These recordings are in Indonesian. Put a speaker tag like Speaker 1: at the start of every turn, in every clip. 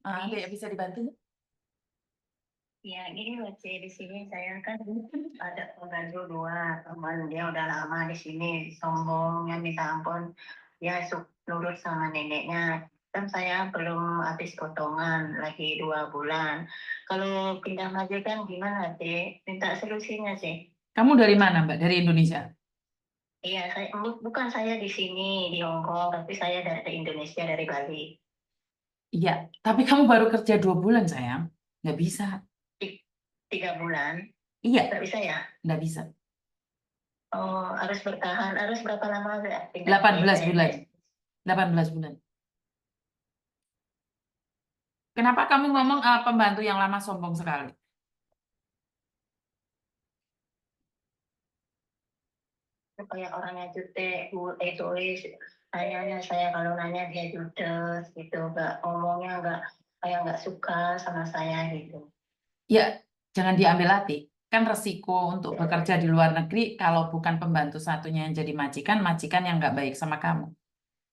Speaker 1: Dek, bisa dibantu?
Speaker 2: Ya, gini loh, Ci. Di sini saya kan ada pembantu dua teman. Dia udah lama di sini, sombongnya minta ampun. Dia nurut sama neneknya. Kan saya belum habis potongan, lagi 2 bulan. Kalau pindah majikan gimana, Ci? Minta solusinya, Ci.
Speaker 1: Kamu dari mana, Mbak? Dari Indonesia?
Speaker 2: Iya, bukan saya di sini, di Hong Kong, tapi saya dari Indonesia, dari Bali.
Speaker 1: Iya, tapi kamu baru kerja 2 bulan, sayang. Nggak bisa.
Speaker 2: 3 bulan,
Speaker 1: Iya,
Speaker 2: nggak bisa ya?
Speaker 1: nggak bisa.
Speaker 2: Oh, harus bertahan. Harus berapa lama ya pindah
Speaker 1: 18
Speaker 2: saya?
Speaker 1: bulan. 18 bulan. Kenapa kamu ngomong pembantu yang lama sombong sekali?
Speaker 2: Kayak orangnya jutek, egois. Tanyanya saya kalau nanya dia judes gitu, nggak ngomongnya nggak suka sama saya gitu.
Speaker 1: Ya, jangan diambil hati. Kan resiko untuk bekerja di luar negeri, kalau bukan pembantu satunya yang jadi majikan, majikan yang nggak baik sama kamu.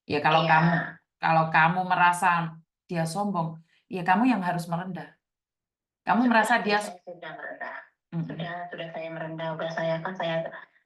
Speaker 1: Ya,
Speaker 2: Iya,
Speaker 1: kalau kamu merasa dia sombong, ya kamu yang harus merendah. Kamu
Speaker 2: sudah
Speaker 1: merasa
Speaker 2: sih
Speaker 1: dia,
Speaker 2: saya sudah merendah.
Speaker 1: Mm-mm.
Speaker 2: Sudah saya merendah. Udah saya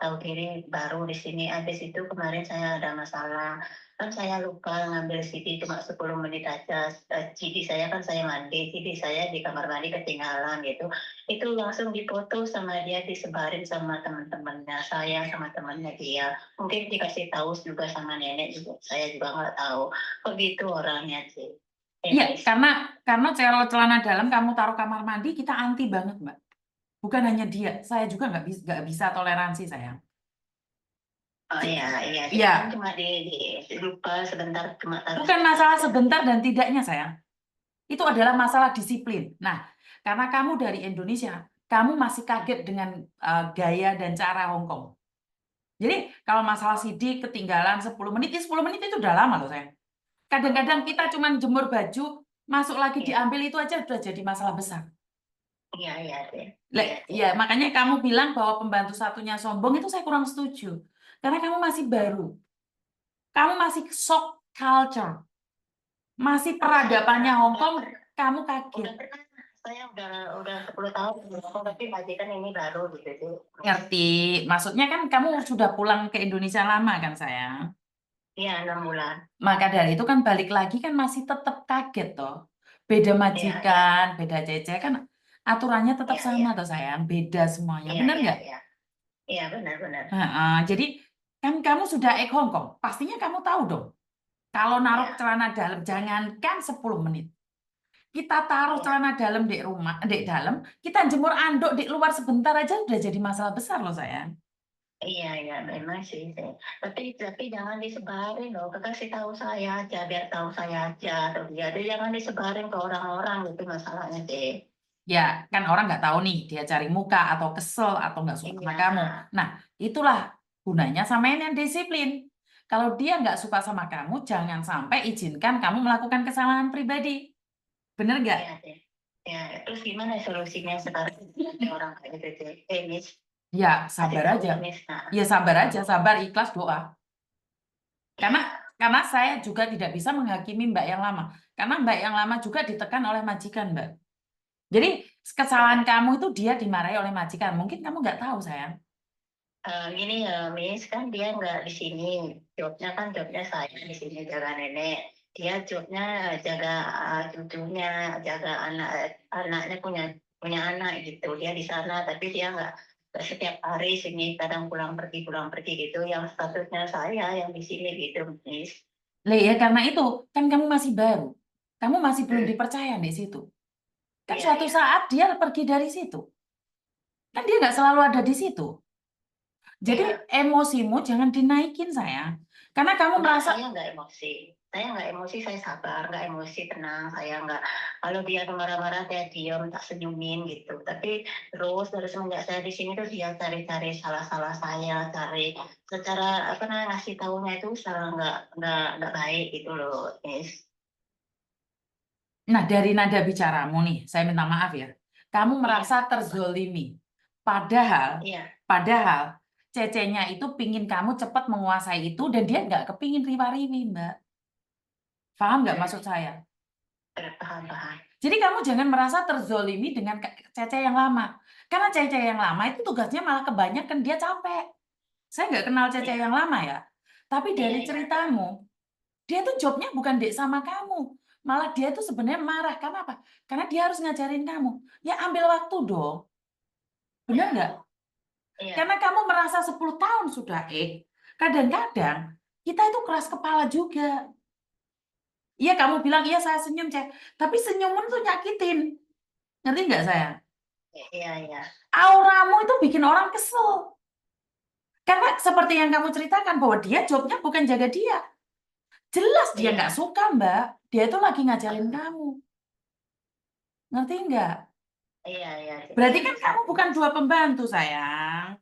Speaker 2: tahu diri baru di sini. Habis itu kemarin saya ada masalah. Kan saya lupa ngambil CD cuma 10 menit aja. CD saya kan saya mandi. CD saya di kamar mandi ketinggalan gitu. Itu langsung dipoto sama dia, disebarin sama teman-temannya saya, sama temannya dia. Mungkin dikasih tahu juga sama nenek juga. Saya juga nggak tahu. Kok gitu orangnya sih.
Speaker 1: Iya,
Speaker 2: Miss.
Speaker 1: karena kalau celana dalam kamu taruh kamar mandi, kita anti banget, Mbak. Bukan hanya dia, saya juga nggak bisa toleransi, sayang.
Speaker 2: Oh iya, iya, dia kan
Speaker 1: Iya,
Speaker 2: cuma lupa sebentar cuma taruh
Speaker 1: bukan
Speaker 2: sebentar
Speaker 1: masalah
Speaker 2: aja.
Speaker 1: sebentar dan tidaknya, sayang. Itu adalah masalah disiplin. Nah, karena kamu dari Indonesia, kamu masih kaget dengan gaya dan cara Hong Kong. Jadi, kalau masalah CD ketinggalan 10 menit, ya 10 menit itu udah lama loh, sayang. Kadang-kadang kita cuma jemur baju, masuk lagi
Speaker 2: Iya,
Speaker 1: diambil itu aja udah jadi masalah besar.
Speaker 2: iya, iya, sih. Iya, sih.
Speaker 1: Ya, makanya kamu bilang bahwa pembantu satunya sombong itu saya kurang setuju. Karena kamu masih baru. Kamu masih shock culture. Masih peradabannya Hong Kong, kamu kaget.
Speaker 2: Udah pernah, saya udah 10 tahun di Hong Kong, tapi majikan ini baru gitu sih.
Speaker 1: Ngerti. Maksudnya kan kamu sudah pulang ke Indonesia lama kan, sayang?
Speaker 2: Iya, 6 bulan.
Speaker 1: Maka dari itu kan balik lagi kan masih tetap kaget toh. Beda
Speaker 2: Iya, iya,
Speaker 1: majikan, beda cece kan aturannya tetap
Speaker 2: iya,
Speaker 1: sama
Speaker 2: iya,
Speaker 1: toh, sayang. Beda semuanya.
Speaker 2: iya,
Speaker 1: Bener
Speaker 2: iya,
Speaker 1: nggak?
Speaker 2: iya, iya, benar-benar.
Speaker 1: Jadi kan kamu sudah Hong Kong. Pastinya kamu tahu dong. Kalau naruh
Speaker 2: Iya,
Speaker 1: celana dalam, jangankan 10 menit. Kita taruh
Speaker 2: iya,
Speaker 1: celana dalam di rumah, di dalam, kita jemur anduk di luar sebentar aja udah jadi masalah besar loh, sayang.
Speaker 2: iya, iya, memang sih. Tapi jangan disebarin loh. Kasih tahu saya aja, biar tahu saya aja. Atau dia, jangan disebarin ke orang-orang gitu masalahnya sih.
Speaker 1: Ya, kan orang nggak tahu nih, dia cari muka atau kesel atau nggak suka sama
Speaker 2: Iya,
Speaker 1: kamu. Nah, itulah gunanya samain yang disiplin. Kalau dia nggak suka sama kamu, jangan sampai izinkan kamu melakukan kesalahan pribadi. Bener nggak?
Speaker 2: iya sih. Ya, terus gimana solusinya sekarang ada orang kayak gitu sih? Miss,
Speaker 1: Ya,
Speaker 2: kasih
Speaker 1: sabar
Speaker 2: tahu
Speaker 1: aja.
Speaker 2: Miss. Nah,
Speaker 1: Ya, sabar aja, sabar, ikhlas, doa. Karena
Speaker 2: iya,
Speaker 1: karena saya juga tidak bisa menghakimi Mbak yang lama. Karena Mbak yang lama juga ditekan oleh majikan, Mbak. Jadi, kesalahan
Speaker 2: iya.
Speaker 1: kamu itu dia dimarahi oleh majikan. Mungkin kamu nggak tahu, sayang.
Speaker 2: Gini ya, Miss, kan dia nggak di sini. Jobnya saya di sini jaga nenek. Dia jobnya jaga cucunya, jaga anaknya punya anak gitu. Dia di sana, tapi dia nggak setiap hari sini. Kadang pulang pergi gitu. Yang statusnya saya yang di sini gitu, Miss.
Speaker 1: Ya karena itu, kan kamu masih baru. Kamu masih belum
Speaker 2: Hmm,
Speaker 1: dipercaya di situ. Kan
Speaker 2: iya,
Speaker 1: suatu
Speaker 2: iya.
Speaker 1: saat dia pergi dari situ. Kan dia nggak selalu ada di situ. Jadi
Speaker 2: Iya,
Speaker 1: emosimu jangan dinaikin, sayang. Karena kamu
Speaker 2: enggak,
Speaker 1: merasa,
Speaker 2: saya nggak emosi. Saya nggak emosi, saya sabar, nggak emosi, tenang. Saya nggak, kalau dia marah-marah, saya diam, tak senyumin gitu. Tapi terus dari semenjak saya di sini tuh dia cari-cari salah-salah saya, cari secara apa namanya ngasih tahunya itu secara nggak baik gitu loh, Miss.
Speaker 1: nah dari nada bicaramu nih, saya minta maaf ya. Kamu merasa
Speaker 2: Iya,
Speaker 1: terzolimi. Padahal,
Speaker 2: iya,
Speaker 1: padahal cecenya itu pingin kamu cepat menguasai itu dan dia nggak kepingin riwa-riwi, Mbak. Paham nggak maksud saya?
Speaker 2: paham.
Speaker 1: Jadi kamu jangan merasa terzolimi dengan Cece yang lama. Karena Cece yang lama itu tugasnya malah kebanyakan dia capek. Saya nggak kenal Cece
Speaker 2: Iya
Speaker 1: yang lama ya. Tapi
Speaker 2: iya
Speaker 1: dari
Speaker 2: iya.
Speaker 1: ceritamu, dia tuh jobnya bukan dek sama kamu. Malah dia tuh sebenarnya marah. Karena apa? Karena dia harus ngajarin kamu. Ya ambil waktu dong. Benar
Speaker 2: Iya
Speaker 1: nggak?
Speaker 2: iya.
Speaker 1: Karena kamu merasa 10 tahun sudah kadang-kadang kita itu keras kepala juga. Iya kamu bilang, iya saya senyum, Cek. Tapi senyumun tuh nyakitin. Ngerti nggak saya?
Speaker 2: Iya iya.
Speaker 1: Auramu itu bikin orang kesel. Karena seperti yang kamu ceritakan, bahwa dia jobnya bukan jaga dia. Jelas dia nggak
Speaker 2: Iya.
Speaker 1: suka, Mbak. Dia itu lagi ngajarin kamu. Ngerti nggak?
Speaker 2: Iya iya.
Speaker 1: Berarti
Speaker 2: Iya
Speaker 1: kan
Speaker 2: bisa.
Speaker 1: kamu bukan dua pembantu, sayang.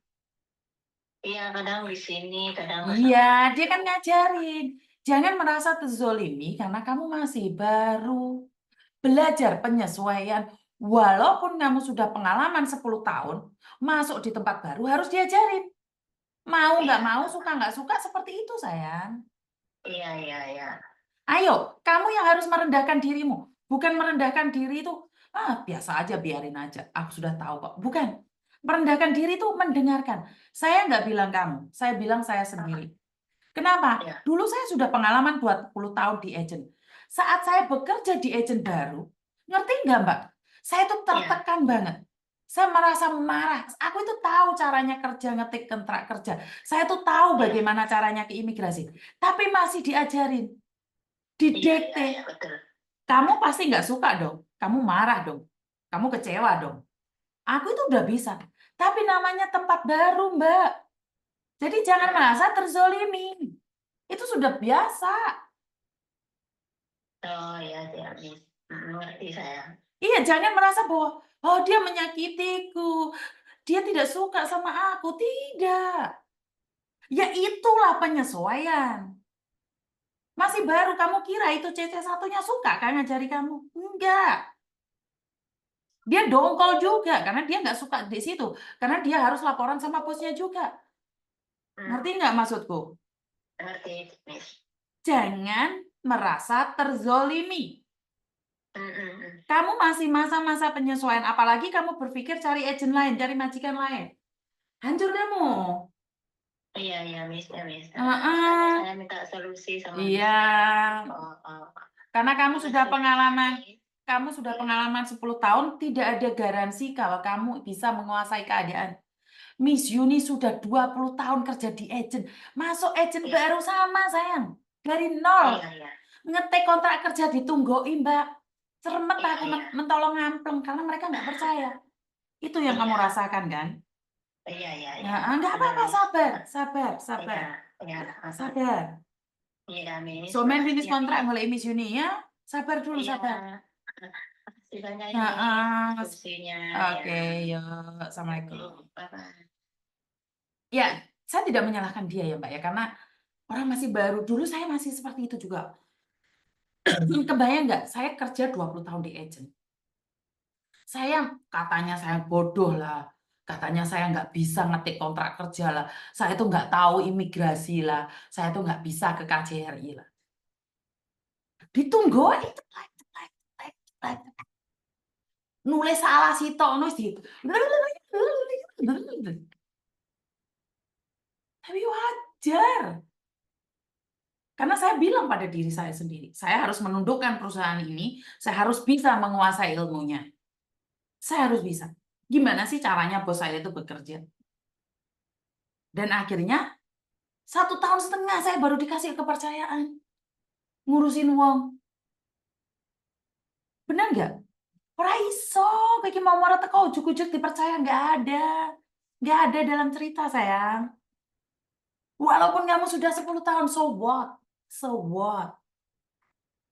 Speaker 2: Iya kadang di sini, kadang
Speaker 1: Iya, dia kan ngajarin. Jangan merasa terzolimi karena kamu masih baru. Belajar penyesuaian. Walaupun kamu sudah pengalaman 10 tahun, masuk di tempat baru harus diajarin. Mau nggak
Speaker 2: Iya
Speaker 1: mau, suka nggak suka, seperti itu, sayang.
Speaker 2: iya.
Speaker 1: Ayo, kamu yang harus merendahkan dirimu. Bukan merendahkan diri itu, biasa aja, biarin aja. Aku sudah tahu kok. Bukan. Merendahkan diri itu mendengarkan. Saya nggak bilang kamu, saya bilang saya sendiri. Kenapa?
Speaker 2: Iya
Speaker 1: Dulu saya sudah pengalaman 20 tahun di agent. Saat saya bekerja di agent baru, ngerti nggak, Mbak? Saya itu
Speaker 2: iya
Speaker 1: tertekan banget. Saya merasa marah. Aku itu tahu caranya kerja, ngetik kontrak kerja. Saya tuh tahu
Speaker 2: iya
Speaker 1: bagaimana caranya ke imigrasi. Tapi masih diajarin,
Speaker 2: iya
Speaker 1: didikte.
Speaker 2: betul.
Speaker 1: Kamu pasti nggak suka dong. Kamu marah dong. Kamu kecewa dong. Aku itu udah bisa. Tapi namanya tempat baru, Mbak. Jadi jangan merasa terzolimi. Itu sudah biasa.
Speaker 2: Oh iya iya Miss. Ngerti saya.
Speaker 1: Iya, jangan merasa bahwa oh dia menyakitiku, dia tidak suka sama aku. Tidak. Ya itulah penyesuaian. Masih baru kamu kira itu CC satunya suka kan ngajari kamu? Enggak. Dia dongkol juga karena dia nggak suka di situ. Karena dia harus laporan sama bosnya juga.
Speaker 2: Hmm,
Speaker 1: Ngerti nggak maksudku?
Speaker 2: ngerti Miss.
Speaker 1: Jangan merasa terzolimi.
Speaker 2: Hmm.
Speaker 1: Kamu masih masa-masa penyesuaian, apalagi kamu berpikir cari agent lain, cari majikan lain. Hancur kamu.
Speaker 2: Iya Miss ya Miss. Makanya
Speaker 1: Heeh.
Speaker 2: saya minta solusi sama
Speaker 1: Iya,
Speaker 2: Miss. Oh.
Speaker 1: karena kamu sudah
Speaker 2: Makasih banyak
Speaker 1: pengalaman,
Speaker 2: Miss.
Speaker 1: kamu sudah pengalaman 10 tahun, tidak ada garansi kalau kamu bisa menguasai keadaan. Miss Yuni sudah 20 tahun kerja di agent. Masuk agent
Speaker 2: Iya
Speaker 1: baru sama, sayang. Dari nol.
Speaker 2: iya.
Speaker 1: Ngetik kontrak kerja ditungguin, Mbak. Ceremet aku
Speaker 2: Iya.
Speaker 1: mentolong ngampleng karena mereka nggak percaya. Itu yang kamu
Speaker 2: Iya.
Speaker 1: rasakan, kan?
Speaker 2: Iya.
Speaker 1: Nah, nggak
Speaker 2: Benar
Speaker 1: apa-apa,
Speaker 2: Miss.
Speaker 1: sabar, sabar, sabar,
Speaker 2: Iya.
Speaker 1: sabar.
Speaker 2: Iya Miss.
Speaker 1: So, main
Speaker 2: Makasih
Speaker 1: finish
Speaker 2: ya
Speaker 1: kontrak
Speaker 2: Miss.
Speaker 1: mulai Miss Yuni ya. Sabar dulu,
Speaker 2: Iya.
Speaker 1: sabar.
Speaker 2: Makasih banyak ya Miss.
Speaker 1: Nah,
Speaker 2: Solusinya ya.
Speaker 1: oke, yuk. Assalamualaikum.
Speaker 2: Bye-bye.
Speaker 1: Ya, saya tidak menyalahkan dia ya, Mbak ya, karena orang masih baru. Dulu saya masih seperti itu juga. Kebayang nggak, saya kerja 20 tahun di agent. Saya katanya saya bodoh lah. Katanya saya nggak bisa ngetik kontrak kerja lah. Saya tuh nggak tahu imigrasi lah. Saya tuh nggak bisa ke KJRI lah. Ditunggu itu nulis salah sitok nulis di tapi wajar. Karena saya bilang pada diri saya sendiri, saya harus menundukkan perusahaan ini, saya harus bisa menguasai ilmunya. Saya harus bisa. Gimana sih caranya bos saya itu bekerja? Dan akhirnya 1,5 tahun saya baru dikasih kepercayaan. Ngurusin wong. Benar nggak? Ora iso, kayak mau marah teko ujuk-ujuk dipercaya nggak ada. Nggak ada dalam cerita, sayang. Walaupun kamu sudah 10 tahun, so what? So what?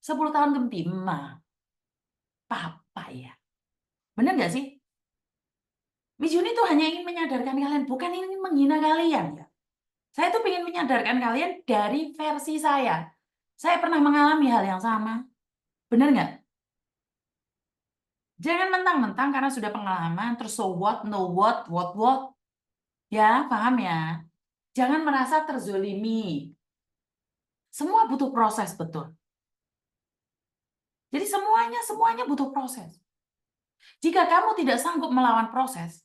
Speaker 1: 10 tahun kempima. Papa ya. Benar nggak sih? Miss Yuni tuh hanya ingin menyadarkan kalian, bukan ingin menghina kalian ya. Saya tuh ingin menyadarkan kalian dari versi saya. Saya pernah mengalami hal yang sama. Benar nggak? Jangan mentang-mentang karena sudah pengalaman, terus so what, no what. Ya, paham ya? Jangan merasa terzolimi. Semua butuh proses, betul. Jadi semuanya butuh proses. Jika kamu tidak sanggup melawan proses,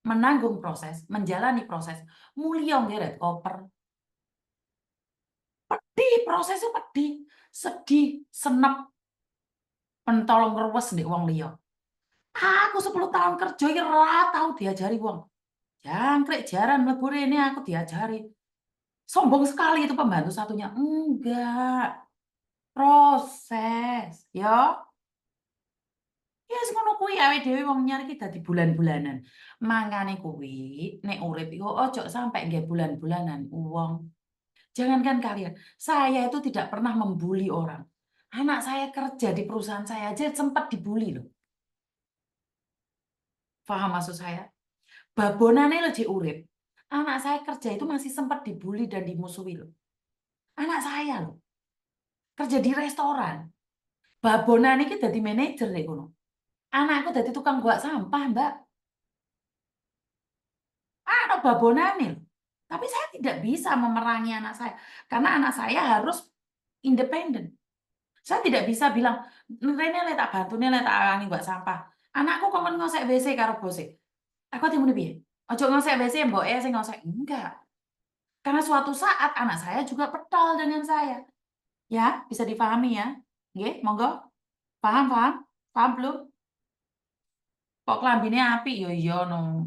Speaker 1: menanggung proses, menjalani proses, mulia ngeret koper. Pedih, prosesnya pedih, sedih, senep, pentolong ngruwes ndek wong liya. Aku 10 tahun kerja iki ora tau diajari wong. Jangkrik jaran mlebu rene aku diajari. Sombong sekali itu pembantu satunya. Enggak, proses, ya. Ya wis ngono kuwi awake dhewe wong nyar iki dadi bulan-bulanan. Mangkane kuwi nek urip iku ojo sampe nggih bulan-bulanan wong. Jangankan kalian, saya itu tidak pernah membuli orang. Anak saya kerja di perusahaan saya aja sempat dibully loh. Paham maksud saya? Babonane lho jek urip. Anak saya kerja itu masih sempat dibully dan dimusuhi loh. Anak saya loh, kerja di restoran. Babonane iki dadi manajer nek kono. Anakku dadi tukang buat sampah, Mbak. Ana babonane loh. Tapi saya tidak bisa memerangi anak saya, karena anak saya harus independen. Saya tidak bisa bilang, "Rene le tak bantune le tak arani mbak sampah. Anakku kongkon ngosek WC karo bose." Aku ati muni piye? "Ojo ngosek WC, mboke sing ngosek." Enggak. Karena suatu saat anak saya juga petol dengan saya. Ya, bisa dipahami ya? Nggih, monggo. Paham paham? Paham belum? Kok klambine apik? Ya iya no.